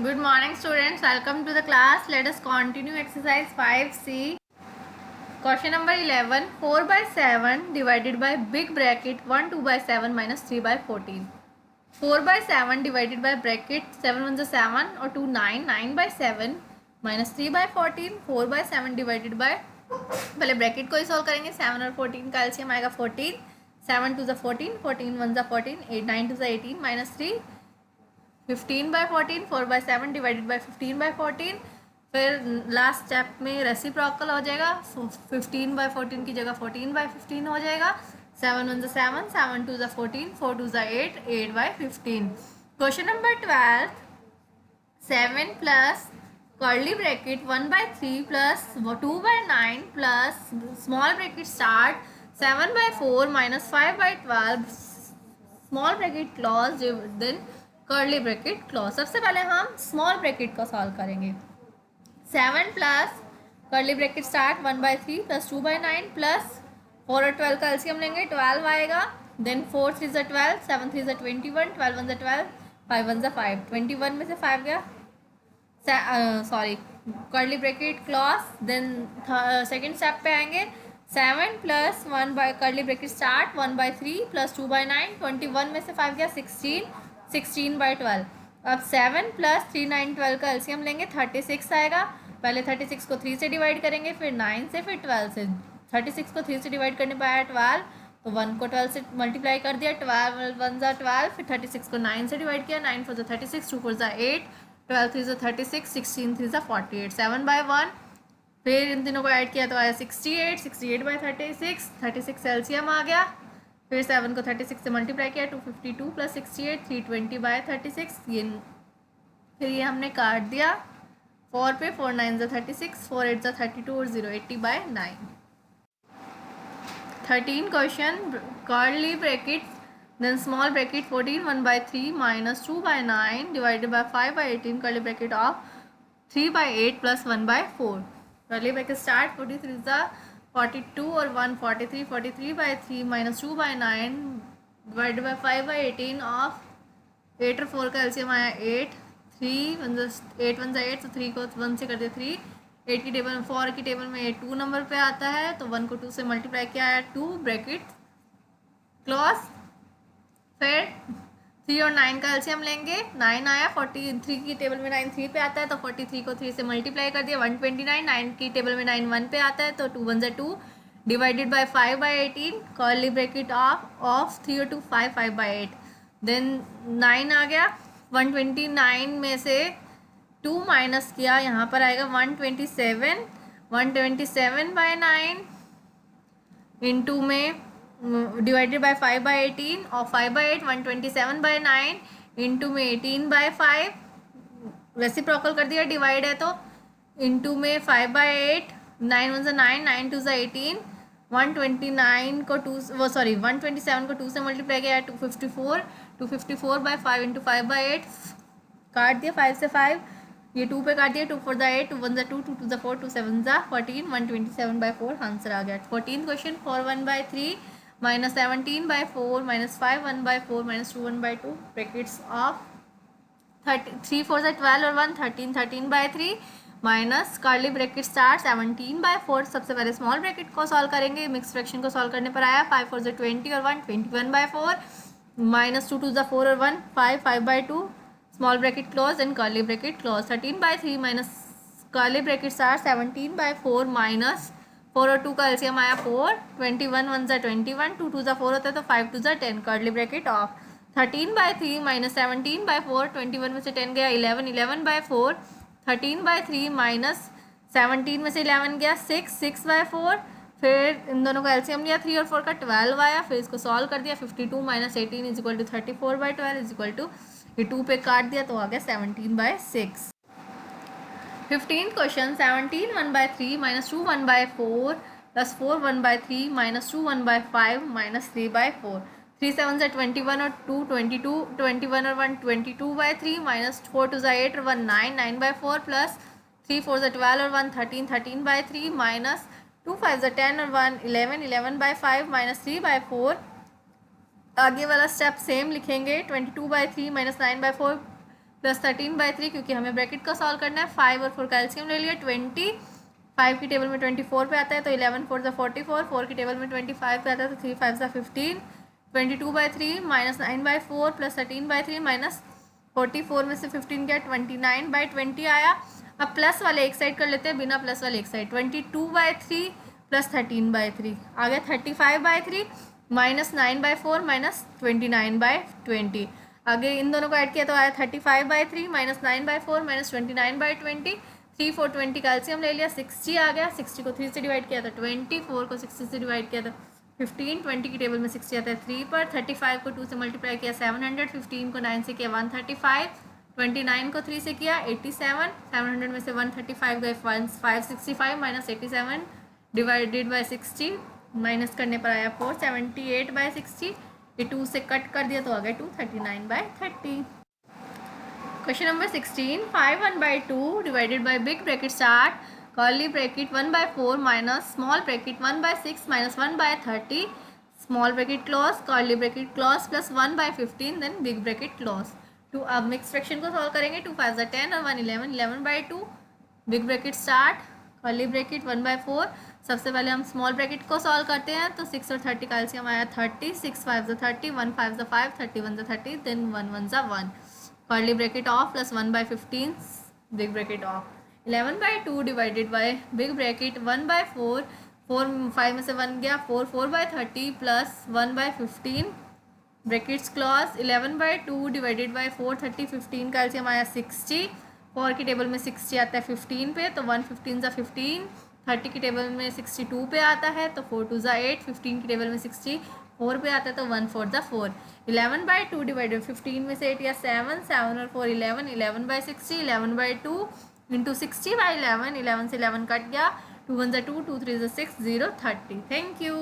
Good morning, students. Welcome to the class. Let us continue exercise 5C. Question number 11. 4 by 7 divided by big bracket 1 2 by 7 minus 3 by 14. 4 by 7 divided by bracket 7 1 is 7 or 2 9. 9 by 7 minus 3 by 14. 4 by 7 divided by पहले bracket को ही solve करेंगे. 7 और 14 का LCM आएगा 14. 7 2 14. 14 1 14. 8 9 2 18 minus 3. 15 by 14. 4 by 7 divided by 15 by 14. फिर last step में reciprocal हो जाएगा. 15 by 14 की जगह 14 by 15 हो जाएगा. 7 1 7. 7 2 14. 4 2 8. 8 by 15. Question number 12. 7 plus curly bracket 1 by 3 plus 2 by 9 plus small bracket start 7 by 4 minus 5 by 12 small bracket close then curly bracket close. सबसे पहले हम स्मॉल ब्रैकेट को सॉल्व करेंगे. 7 plus curly bracket start 1 by 3 plus 2 by 9 plus 4 और 12 का LCM लेंगे 12 आएगा. Then 4 3 is 12. 7 3 is 21. 12 1 is 12. 5 1 is 5. 21 में से 5 गया. Sorry curly bracket close. Then second step पे आएंगे. 7 plus 1 by curly bracket start 1 by 3 plus 2 by 9. 21 में से 5 गया 16. 16 by 12. अब 7 प्लस 3 9 12 का एलसीएम लेंगे 36 आएगा. पहले 36 को 3 से डिवाइड करेंगे फिर 9 से फिर 12 से. 36 को 3 से डिवाइड करने पाया 12 तो 1 को 12 से मल्टीप्लाई कर दिया. 12 1 ज़ा 12. फिर 36 को 9 से डिवाइड किया. 9 4 ज़ा 36. 2 4 ज़ा 8. 12 3 ज़ा 36. 16 3 ज़ा 48. 7 by 1. फिर इन तीनों को ऐड किया तो आया 68. 68 by 36. 36 एलसीएम आ गया. फिर 7 को 36 से मल्टीप्लाई किया 252 प्लस 68 320 बाय 36. फिर ये हमने काट दिया 4 पे. 4 9 ज़ा 36. 4 8 ज़ा 32 और 0 80 by 9. 13 question curly bracket then small bracket 14 1 by 3 minus 2 by 9 divided by 5 by 18 curly bracket of 3 by 8 plus 1 by 4. Curly bracket start 43 ज़ा 42 और 1 43. 43 by 3 minus 2 by 9 divided by 5 by 18 of 8 और 4 का एलसीएम आया 8. 3 8 1 8 तो 3 को 1 से कर दिया 3. 8 की टेबल 4 की टेबल में 2 नंबर पे आता है तो 1 को 2 से मल्टीप्लाई किया है 2 ब्रैकेट क्लोज. फिर 3 और 9 का एलसीएम लेंगे. 9 आया. 43 की टेबल में 9 3 पे आता है तो 43 को 3 से मल्टीप्लाई कर दिया 129. 9 की टेबल में 9 1 पे आता है तो 2 1 2 divided by 5 by 18 curly bracket of 3 और 2 5 5 by 8. देन 9 आ गया. 129 में से 2 माइनस किया यहाँ पर आएगा 127. 127 by 9 इंटू में डिवाइडेड बाय 5 by 18 और 5 by 8. 127 by 9 इंटू में 18 by 5. रेसिप्रोकल कर दिया डिवाइड है तो इंटू में 5 by 8. 9 1 9. 9 2 18. 129 को 127 को 2 से मल्टीप्लाई किया 254. 254 by 5 इंटू 5 by 8 काट दिया 5 से 5. ये 2 पे काट दिया 2 4 8. 2 1 2. 2 2 4. 2 7 14. 127 by 4 आंसर आ गया. 14 question 4 1 by 3 minus 17 by 4 minus 5 1 by 4 minus 2 1 by 2 brackets of 3 4 से 12 और 1 13. 13 by 3 minus curly bracket start 17 by 4. सबसे पहले स्मॉल ब्रैकेट को सॉल्व करेंगे. मिक्स फ्रैक्शन को सॉल्व करने पर आया 5 4 से 20 और 1 21 by 4 माइनस 2 2 ज़ा 4 और 1 5 5 by 2 small bracket close and curly bracket close. 13 by 3 minus curly bracket start 17 by 4 minus 4 और 2 का एलसीएम आया 4. 21 1 ज़ा 21. 2 2 ज़ा 4 होता है तो 5 2 ज़ा 10 curly bracket of 13 by 3 minus 17 by 4. 21 में से 10 गया 11. 11 by 4. 13 by 3 माइनस 17 में से 11 गया 6. 6 by 4. फिर इन दोनों का एलसीएम लिया 3 और 4 का 12 आया. फिर इसको सॉल्व कर दिया 52 minus 18 is equal to 34 by 12 is equal to ये 2 पे काट दिया तो आ गया 17 by 6. 15 question 17 1 by 3 minus 2 1 by 4 plus 4 1 by 3 minus 2 1 by 5 minus 3 by 4. 3 7 से 21 और 2 22. 21 और 1 22 by 3 minus 4 2 8 और 1 9 9 by 4 plus 3 4 से 12 और 1 13 13 by 3 minus 2 5 से 10 और 1 11 11 by 5 minus 3 by 4. आगे वाला स्टेप सेम लिखेंगे 22 by 3 minus 9 by 4 प्लस 13/3, क्योंकि हमें ब्रैकेट का सॉल्व करना है। 5 और 4 कैल्शियम ले लिया, 20, 5 की टेबल में 24 पे आता है तो 11 4 44, 4 की टेबल में 25 पे आता है तो 3 5 15, 22/3 माइनस 9/4 प्लस 13/3 माइनस 44 में से 15 गया, 29/20 आया। अब प्लस वाले एक साइड कर लेते हैं, बिना प्लस वाले एक साइड, 22/3 प्लस 13/3 आ गया 35/3 माइनस 9/4 माइनस 29/20। आगे इन दोनों को ऐड किया तो आया 35/3 माइनस 9/4 माइनस 29/20। 3 4 20 कैल्शियम ले लिया, 60 आ गया। 60 को 3 से डिवाइड किया था 20, 4 को 60 से डिवाइड किया था 15, 20 की टेबल में 60 आता है 3 पर। 35 को 2 से मल्टीप्लाई किया 700, 15 को 9 से किया 135, 29 को 3 से किया 87, 700 में से 135 गए 565 माइनस 87 डिवाइडेड बाय 60, माइनस करने पर आया 478/60। ये 2 से कट कर दिया तो आ गया 239/30। Question number 16, 5 1/2 divided by big bracket start curly bracket 1/4 minus small bracket 1/6 minus 1/30 small bracket close curly bracket close plus 1/15 then big bracket close. टू अब मिक्स फ्रैक्शन को सॉल्व करेंगे। 2 5 10 और 1 11, 11/2 big bracket start curly bracket 1/4। सबसे पहले हम small bracket को solve करते हैं तो 6 और 30 कैल्शियम आया 30, 6 5 30, 1 5 5, 31 30, then 1 1 1 curly bracket of plus 1/15 big bracket of. 11/2 divided by big bracket 1/4, 4 5 में से 1 गया 4 4/30 plus 1/15 brackets close. 11/2 divided by 4 30 15 कैल्शियम आया 60, 4 की टेबल में 60 आता है 15 पे तो 1 15 ज़ा 15, 30 की टेबल में 62 पे आता है तो 4 2 ज़ा 8, 15 की टेबल में 64 पे आता है तो 1 4 ज़ा 4। 11/2 डिवाइडेड 15 में से 8 या 7, 7 और 4 11, 11/60, 11/2 इंटू 60/11, 11 से 11 कट गया, 2 1 ज़ा 2, 2 3 ज़ा 6, 0 30। Thank you.